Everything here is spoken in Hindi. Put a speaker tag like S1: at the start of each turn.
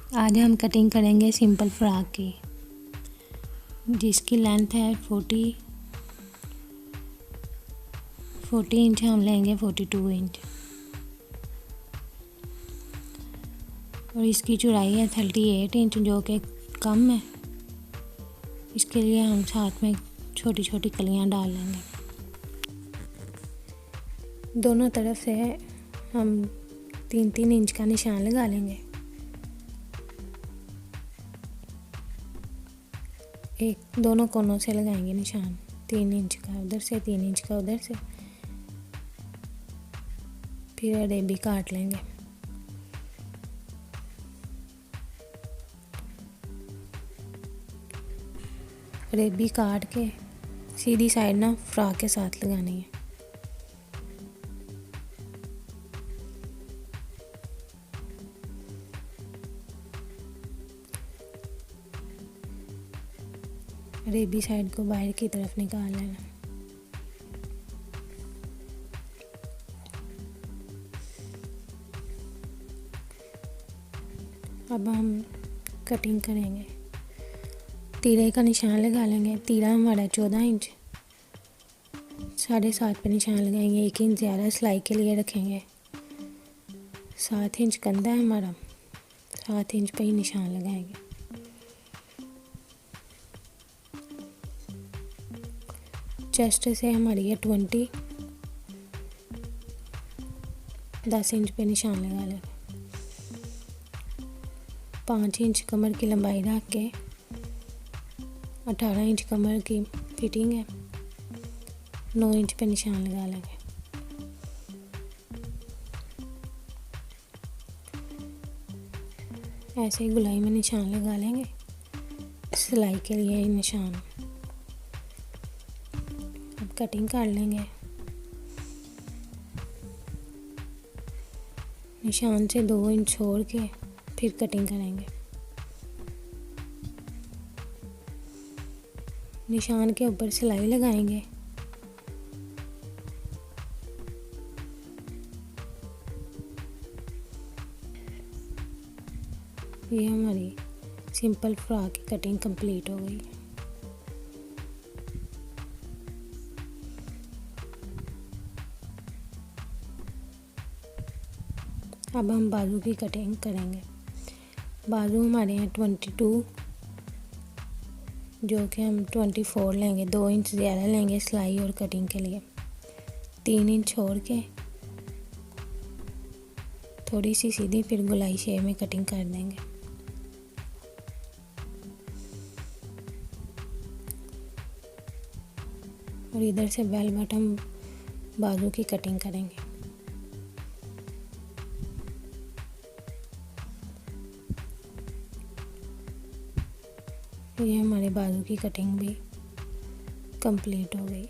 S1: आज हम कटिंग करेंगे सिंपल फ्रॉक की, जिसकी लेंथ है 40 इंच। हम लेंगे 42 इंच और इसकी चौड़ाई है 38 इंच, जो कि कम है। इसके लिए हम साथ में छोटी छोटी कलियां डाल लेंगे। दोनों तरफ से हम 3-3 इंच का निशान लगा लेंगे। एक दोनों कोनों से लगाएंगे निशान, 3 इंच का उधर से, 3 इंच का उधर से। फिर अरेबी काट लेंगे। अरेबी काट के सीधी साइड ना फ्रॉक के साथ लगानी है। अरेबी साइड को बाहर की तरफ निकाल लेना। अब हम कटिंग करेंगे। तीरे का निशान लगा लेंगे। तीरा हमारा 14 इंच, 7.5 पे निशान लगाएंगे। 1 इंच ज़्यादा सिलाई के लिए रखेंगे। 7 इंच कंधा है हमारा, 7 इंच पे ही निशान लगाएंगे। चेस्ट से हमारी है 20, 10 इंच पे निशान लगा लेंगे। 5 इंच कमर की लंबाई रख के 18 इंच कमर की फिटिंग है, 9 इंच पे निशान लगा लेंगे। ऐसे ही गुलाई में निशान लगा लेंगे, सिलाई के लिए ही निशान। अब कटिंग कर लेंगे। निशान से 2 इंच छोड़ के फिर कटिंग करेंगे। निशान के ऊपर सिलाई लगाएंगे। ये हमारी सिंपल फ्रॉक की कटिंग कंप्लीट हो गई। अब हम बाजू की कटिंग करेंगे। बाजू हमारे हैं 22, जो कि हम 24 लेंगे। 2 इंच ज़्यादा लेंगे सिलाई और कटिंग के लिए। 3 इंच छोड़ के थोड़ी सी सीधी, फिर गोलाई शेप में कटिंग कर देंगे। और इधर से बेल बटन बाजू की कटिंग करेंगे। ये हमारे बाजू की कटिंग भी कंप्लीट हो गई।